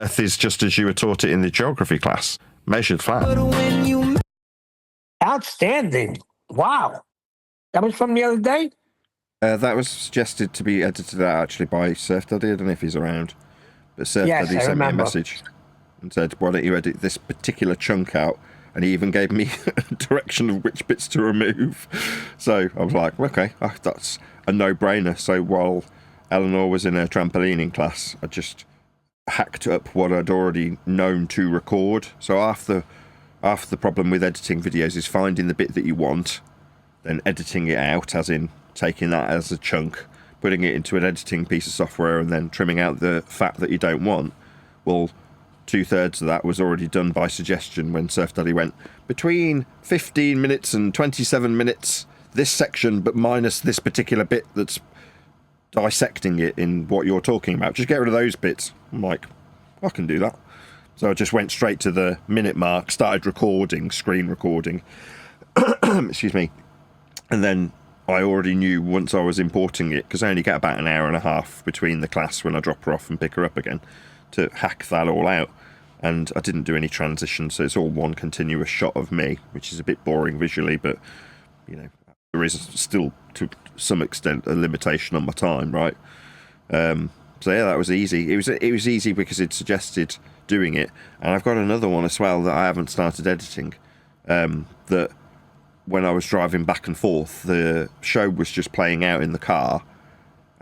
Earth is just as you were taught it in the geography class, measured flat. Outstanding. Wow. That was from the other day? That was suggested to be edited out actually by Surf Daddy. I don't know if he's around. But Surf Daddy sent me a message and said, why don't you edit this particular chunk out? And he even gave me a direction of which bits to remove. So I was like, okay, that's a no-brainer. So while Eleanor was in her trampolining class, I just hacked up what I'd already known to record. So half the problem with editing videos is finding the bit that you want, then editing it out, as in taking that as a chunk, putting it into an editing piece of software, and then trimming out the fat that you don't want. Well, 2/3 of that was already done by suggestion when Surf Daddy went, between 15 minutes and 27 minutes, this section, but minus this particular bit that's dissecting it in what you're talking about. Just get rid of those bits. I'm like, I can do that. So I just went straight to the minute mark, started recording, screen recording. Excuse me. And then I already knew once I was importing it, because I only get about an hour and a half between the class when I drop her off and pick her up again, to hack that all out. And I didn't do any transitions, so it's all one continuous shot of me, which is a bit boring visually, but, you know, there is still, to some extent, a limitation on my time, right? So yeah, that was easy. It was easy because it suggested doing it. And I've got another one as well that I haven't started editing, that when I was driving back and forth, the show was just playing out in the car,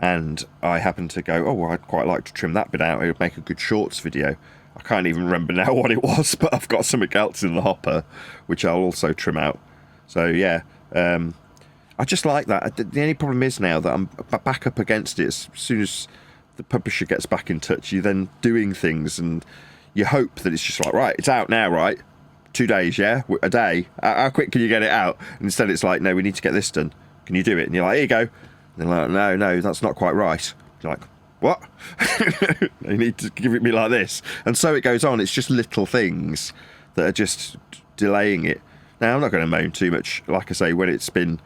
and I happened to go, oh, well, I'd quite like to trim that bit out. It would make a good shorts video. I can't even remember now what it was, but I've got something else in the hopper, which I'll also trim out. So, yeah, I just like that. The only problem is now that I'm back up against it. As soon as the publisher gets back in touch, you're then doing things, and you hope that it's just like, right, it's out now, right? 2 days, yeah? A day? How quick can you get it out? And instead it's like, no, we need to get this done. Can you do it? And you're like, here you go. And they're like, no, that's not quite right. You're like, what? You need to give it me like this. And so it goes on. It's just little things that are just delaying it. Now, I'm not going to moan too much. Like I say, when it's been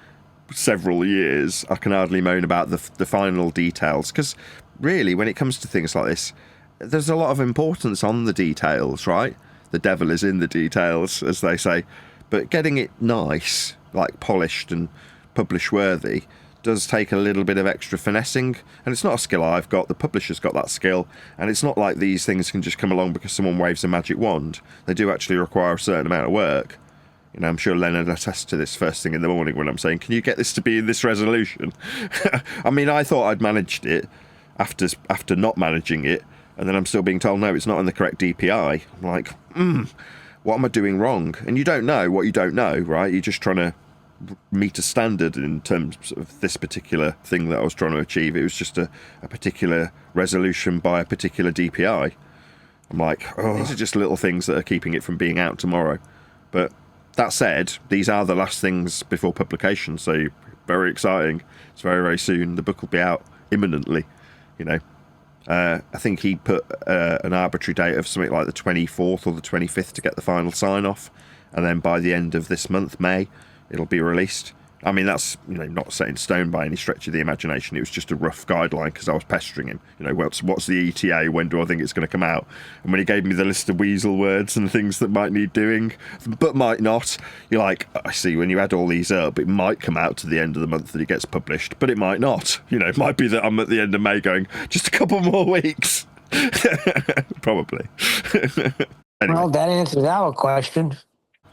several years, I can hardly moan about the final details. Because really, when it comes to things like this, there's a lot of importance on the details, right? The devil is in the details, as they say. But getting it nice, like polished and publish-worthy, does take a little bit of extra finessing. And it's not a skill I've got. The publisher's got that skill. And it's not like these things can just come along because someone waves a magic wand. They do actually require a certain amount of work. You know, I'm sure Leonard attests to this first thing in the morning when I'm saying, can you get this to be in this resolution? I mean, I thought I'd managed it after not managing it. And then I'm still being told, no, it's not in the correct DPI. I'm like, what am I doing wrong? And you don't know what you don't know, right? You're just trying to meet a standard in terms of this particular thing that I was trying to achieve. It was just a particular resolution by a particular DPI. I'm like, oh, these are just little things that are keeping it from being out tomorrow. But that said, these are the last things before publication, so very exciting. It's very, very soon. The book will be out imminently, you know. I think he put an arbitrary date of something like the 24th or the 25th to get the final sign-off, and then by the end of this month, May, it'll be released. I mean, that's, you know, not set in stone by any stretch of the imagination. It was just a rough guideline because I was pestering him. You know, what's the ETA? When do I think it's going to come out? And when he gave me the list of weasel words and things that might need doing, but might not, you're like, I see, when you add all these up, it might come out to the end of the month that it gets published, but it might not. You know, it might be that I'm at the end of May going, just a couple more weeks. Probably. Anyway. Well, that answers our question.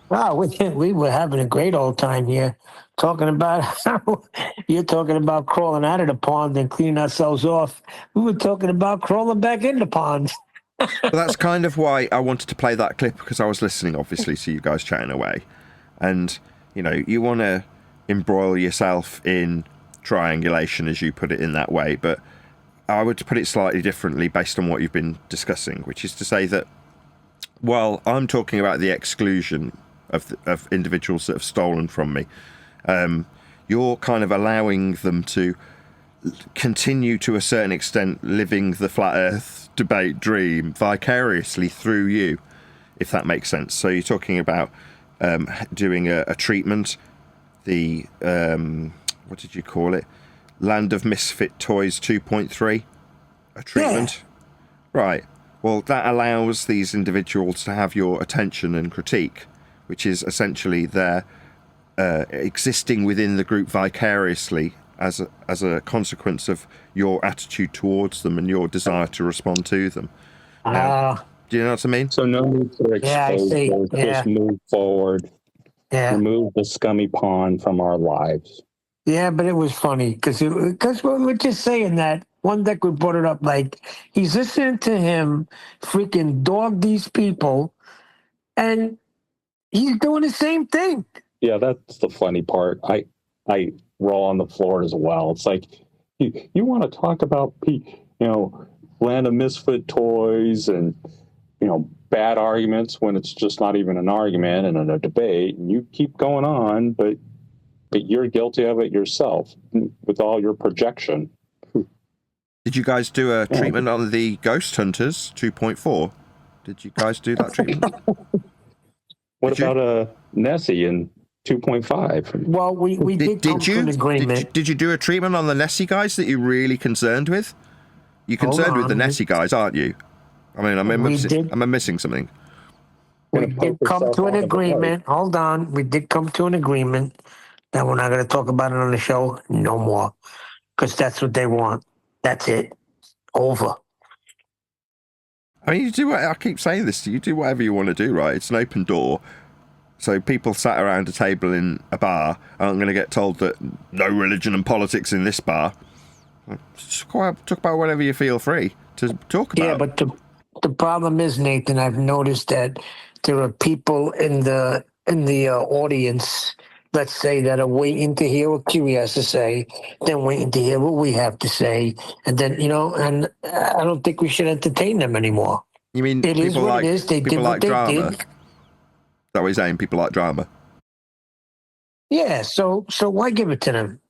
Wow, we were having a great old time here, talking about how you're talking about crawling out of the pond and cleaning ourselves off. We were talking about crawling back in the pond. Well, that's kind of why I wanted to play that clip, because I was listening, obviously, to you guys chatting away. And, you know, you want to embroil yourself in triangulation, as you put it, in that way. But I would put it slightly differently based on what you've been discussing, which is to say that while I'm talking about the exclusion of individuals that have stolen from me, you're kind of allowing them to continue to a certain extent living the flat earth debate dream vicariously through you, if that makes sense. So you're talking about doing a treatment, the what did you call it, Land of Misfit Toys 2.3, a treatment. Yeah. Right. Well, that allows these individuals to have your attention and critique, which is essentially their existing within the group vicariously as a consequence of your attitude towards them and your desire to respond to them. Now, do you know what I mean? So no need to expose those, just move forward. Yeah. Remove the scummy pawn from our lives. Yeah, but it was funny because we're just saying that. One deck we brought it up like he's listening to him freaking dog these people and he's doing the same thing. Yeah, that's the funny part. I roll on the floor as well. It's like you want to talk about land of misfit toys and bad arguments when it's just not even an argument and a debate, and you keep going on, but you're guilty of it yourself with all your projection. Did you guys do a treatment on the Ghost Hunters 2.4? Did you guys do that treatment? What about Nessie and 2.5? Well, we did come to an agreement. Did you do a treatment on the Nessie guys that you're really concerned with? You're concerned with the Nessie guys, aren't you? I mean, am I missing something? We did come to an agreement. Hold on. We did come to an agreement that we're not going to talk about it on the show no more because that's what they want. That's it. Over. I mean, I keep saying this, you do whatever you want to do, right? It's an open door. So people sat around a table in a bar aren't going to get told that no religion and politics in this bar. Just talk about whatever you feel free to talk about. Yeah, but the problem is, Nathan, I've noticed that there are people in the audience, let's say, that are waiting to hear what Q has to say, then waiting to hear what we have to say, and then and I don't think we should entertain them anymore. You mean it is what it is? They did what they did. Is that what you're saying? People like drama. Yeah. So why give it to them?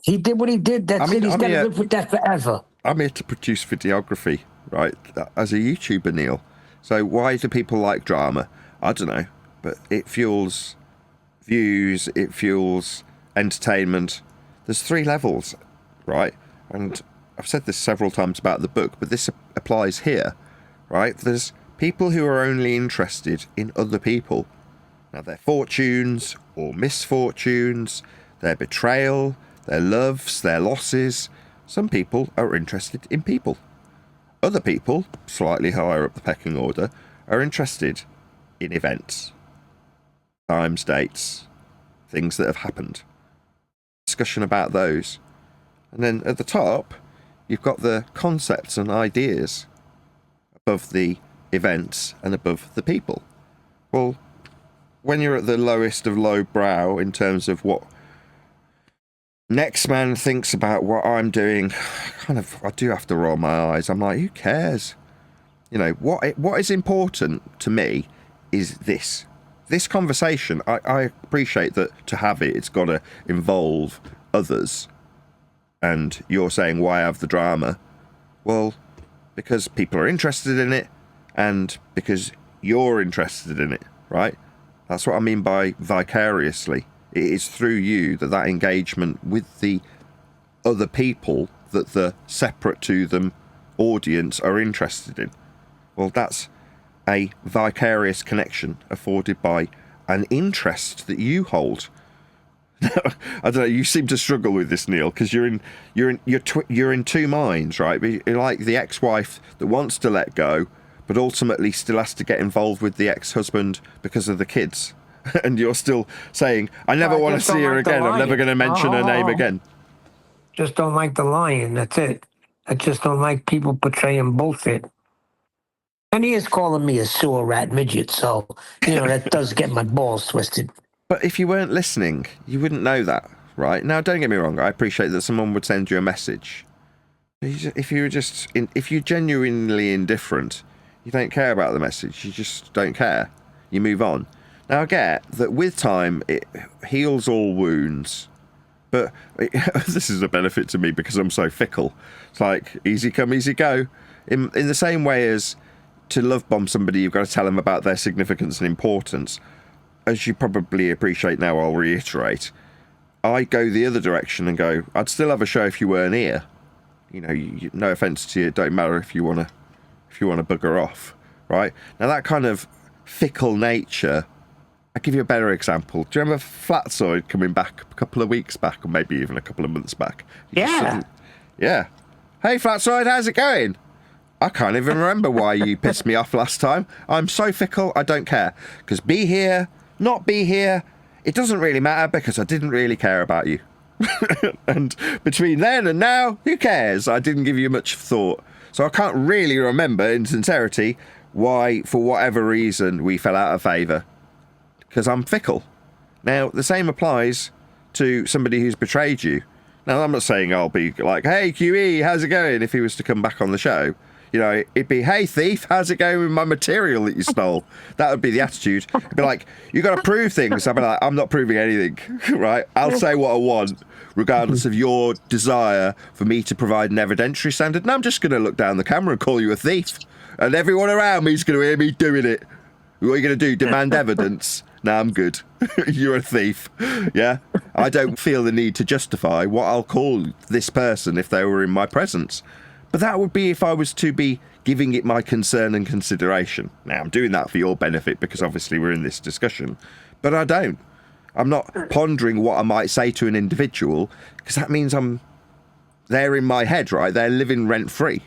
He did what he did. That's it. He's got to live with that forever. I'm here to produce videography, right? As a YouTuber, Neil. So why do people like drama? I don't know, but it fuels views, it fuels entertainment. There's 3 levels, right? And I've said this several times about the book, but this applies here, right? There's people who are only interested in other people. Now, their fortunes or misfortunes, their betrayal, their loves, their losses. Some people are interested in people. Other people, slightly higher up the pecking order, are interested in events. Times, dates, things that have happened. Discussion about those. And then at the top, you've got the concepts and ideas above the events and above the people. Well, when you're at the lowest of low brow in terms of what next man thinks about what I'm doing, I do have to roll my eyes. I'm like, who cares? What is important to me is this conversation. I appreciate that to have it, it's got to involve others. And you're saying, why have the drama? Well, because people are interested in it and because you're interested in it, right? That's what I mean by vicariously. It is through you that engagement with the other people that the separate to them audience are interested in. Well, that's a vicarious connection afforded by an interest that you hold. I don't know. You seem to struggle with this, Neil, because you're in 2 minds, right? You're like the ex-wife that wants to let go, but ultimately still has to get involved with the ex-husband because of the kids. And you're still saying, I never want to see her again. I'm never going to mention her name again. Just don't like the lion. That's it. I just don't like people portraying bullshit. And he is calling me a sewer rat midget, so, that does get my balls twisted. But if you weren't listening, you wouldn't know that, right? Now, don't get me wrong. I appreciate that someone would send you a message. If you're genuinely indifferent, you don't care about the message. You just don't care. You move on. Now, I get that with time, it heals all wounds. But this is a benefit to me because I'm so fickle. It's like, easy come, easy go. In the same way as to love bomb somebody, you've got to tell them about their significance and importance. As you probably appreciate now, I'll reiterate. I go the other direction and go, I'd still have a show if you weren't here. No offence to you, it don't matter if you want to if you want to bugger off, right? Now, that kind of fickle nature, I'll give you a better example. Do you remember Flatsoid coming back a couple of weeks back, or maybe even a couple of months back? Yeah. Hey, Flatsoid, how's it going? I can't even remember why you pissed me off last time. I'm so fickle, I don't care. Because be here, not be here, it doesn't really matter because I didn't really care about you. And between then and now, who cares? I didn't give you much thought. So I can't really remember, in sincerity, why, for whatever reason, we fell out of favour. Because I'm fickle. Now, the same applies to somebody who's betrayed you. Now, I'm not saying I'll be like, hey, QE, how's it going, if he was to come back on the show. You know, it'd be, hey, thief, how's it going with my material that you stole? That would be the attitude. It'd be like, you got to prove things. I'd be like, I'm not proving anything, right? I'll say what I want, regardless of your desire for me to provide an evidentiary standard. And I'm just going to look down the camera and call you a thief. And everyone around me is going to hear me doing it. What are you going to do? Demand evidence? No, I'm good. You're a thief. Yeah? I don't feel the need to justify what I'll call this person if they were in my presence. But that would be if I was to be giving it my concern and consideration. Now, I'm doing that for your benefit because obviously we're in this discussion. But I don't. I'm not pondering what I might say to an individual because that means they're in my head, right? They're living rent-free.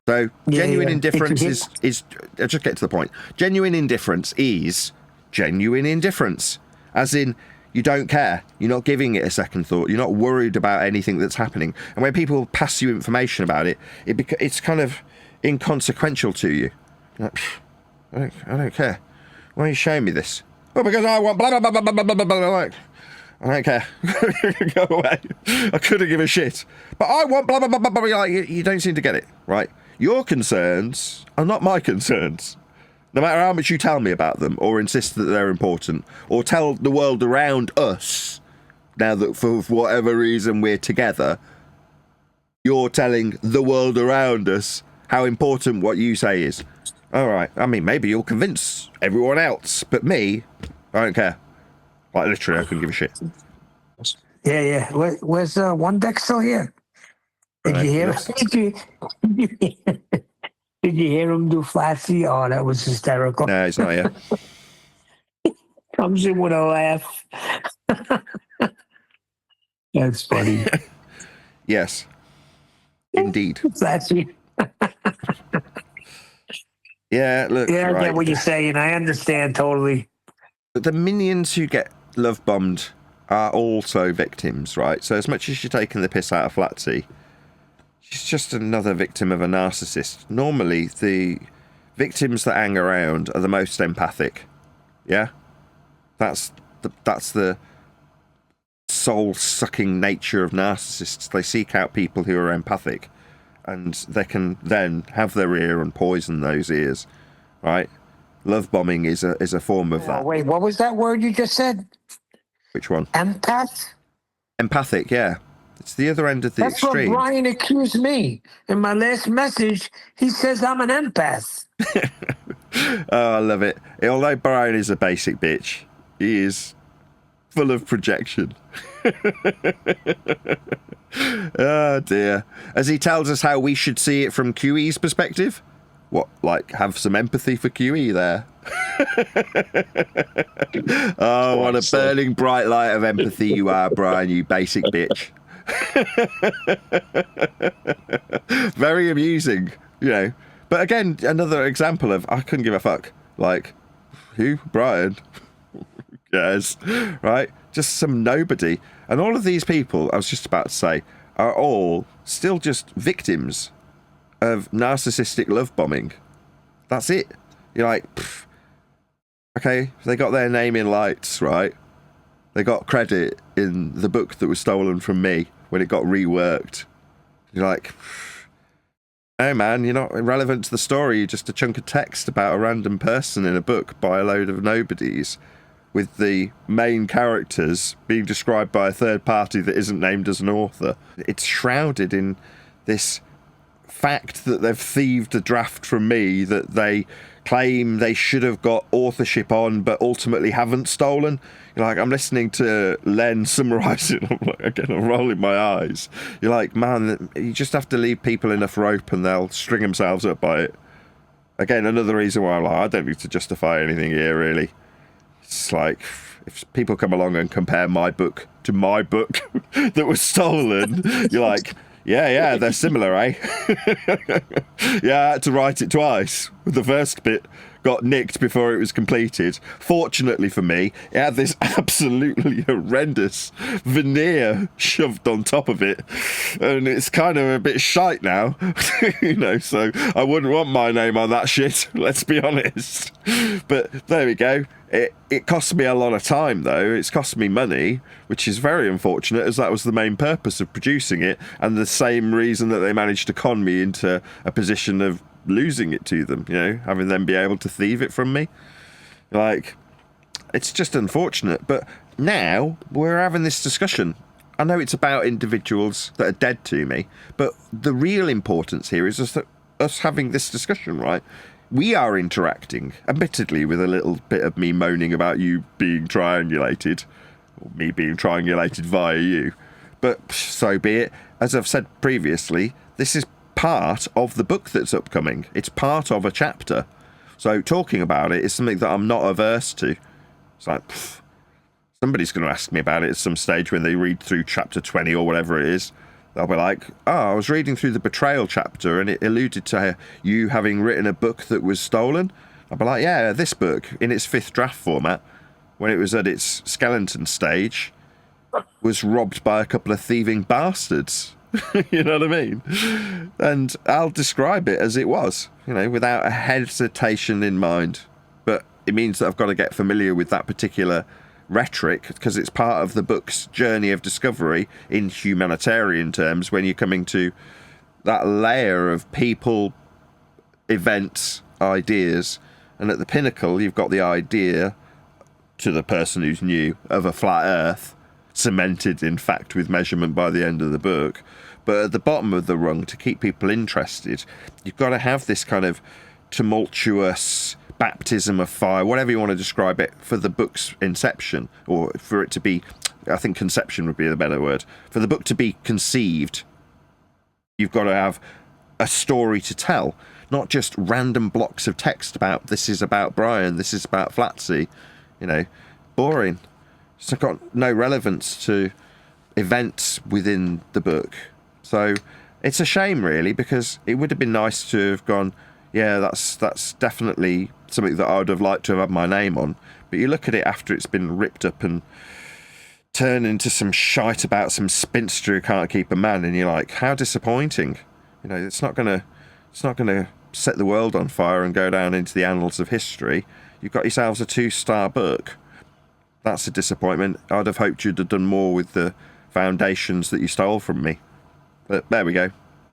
So genuine indifference is I'll just get to the point. Genuine indifference is genuine indifference. As in, you don't care. You're not giving it a second thought. You're not worried about anything that's happening. And when people pass you information about it, it's kind of inconsequential to you. You're like, I don't care. Why are you showing me this? Well, because I want blah, blah, blah, blah, blah, blah, blah, blah. Like, I don't care. Go away. I couldn't give a shit. But I want blah, blah, blah, blah, blah. Like, you don't seem to get it, right? Your concerns are not my concerns. No matter how much you tell me about them, or insist that they're important, or tell the world around us, now that for whatever reason we're together, you're telling the world around us how important what you say is. All right, I mean, maybe you'll convince everyone else, but me, I don't care. Like, literally, I couldn't give a shit. Yeah. Where's One Deck still here? Did you hear? Did you hear him do Flashy? Oh, that was hysterical. No, he's not here. Comes in with a laugh. That's funny. Yes. Indeed. Flashy. Yeah, look. Yeah, I right. get what you're saying. I understand totally. The minions who get love bombed are also victims, right? So as much as you're taking the piss out of Flatsy, she's just another victim of a narcissist. Normally, the victims that hang around are the most empathic. Yeah? That's the soul-sucking nature of narcissists. They seek out people who are empathic, and they can then have their ear and poison those ears, right? Love bombing is a form of that. Wait, what was that word you just said? Which one? Empath? Empathic, yeah. It's the other end of the extreme. That's what Brian accused me. In my last message, he says I'm an empath. Oh, I love it. Although Brian is a basic bitch, he is full of projection. Oh, dear. As he tells us how we should see it from QE's perspective. What, like, have some empathy for QE there? Oh, what a burning bright light of empathy you are, Brian, you basic bitch. Very amusing, you know. But again, another example of I couldn't give a fuck. Like, who? Brian? Yes, right? Just some nobody. And all of these people, I was just about to say, are all still just victims of narcissistic love bombing. That's it. You're like, pff, okay, they got their name in lights, right? They got credit in the book that was stolen from me when it got reworked. You're like, no, man, you're not irrelevant to the story. You're just a chunk of text about a random person in a book by a load of nobodies, with the main characters being described by a third party that isn't named as an author. It's shrouded in this fact that they've thieved a draft from me that they claim they should have got authorship on but ultimately haven't stolen. You're like, I'm listening to Len summarise it. I'm like, again, I'm rolling my eyes. You're like, man, you just have to leave people enough rope and they'll string themselves up by it. again, another reason why I'm like, I don't need to justify anything here, really. It's like, if people come along and compare my book to my book that was stolen, you're like, yeah, they're similar, eh? Yeah, I had to write it twice. The first bit got nicked before it was completed. Fortunately for me, it had this absolutely horrendous veneer shoved on top of it, and it's kind of a bit shite now. So I wouldn't want my name on that shit, let's be honest. But there we go. It cost me a lot of time, though. It's cost me money, which is very unfortunate, as that was the main purpose of producing it, and the same reason that they managed to con me into a position of losing it to them, having them be able to thieve it from me. Like, it's just unfortunate. But now we're having this discussion. I know it's about individuals that are dead to me, but the real importance here is us having this discussion, right? We are interacting, admittedly, with a little bit of me moaning about you being triangulated, or me being triangulated via you. But so be it. As I've said previously, this is part of the book that's upcoming. It's part of a chapter. So talking about it is something that I'm not averse to. It's like, somebody's going to ask me about it at some stage when they read through chapter 20 or whatever it is. They'll be like, I was reading through the betrayal chapter and it alluded to you having written a book that was stolen. I'll be like, yeah, this book, in its 5th draft format, when it was at its skeleton stage, was robbed by a couple of thieving bastards. You know what I mean? And I'll describe it as it was, without a hesitation in mind. But it means that I've got to get familiar with that particular rhetoric, because it's part of the book's journey of discovery in humanitarian terms, when you're coming to that layer of people, events, ideas, and at the pinnacle you've got the idea, to the person who's new, of a flat earth, cemented in fact with measurement by the end of the book. But at the bottom of the rung, to keep people interested, you've got to have this kind of tumultuous baptism of fire, whatever you want to describe it, for the book's inception, or for it to be, I think conception would be the better word, for the book to be conceived. You've got to have a story to tell, not just random blocks of text about, this is about Brian, this is about Flatsy. Boring. It's got no relevance to events within the book. So it's a shame, really, because it would have been nice to have gone, yeah, that's definitely something that I would have liked to have had my name on. But you look at it after it's been ripped up and turned into some shite about some spinster who can't keep a man, and you're like, how disappointing. It's not gonna set the world on fire and go down into the annals of history. You've got yourselves a 2-star book. That's a disappointment. I'd have hoped you'd have done more with the foundations that you stole from me. But there we go.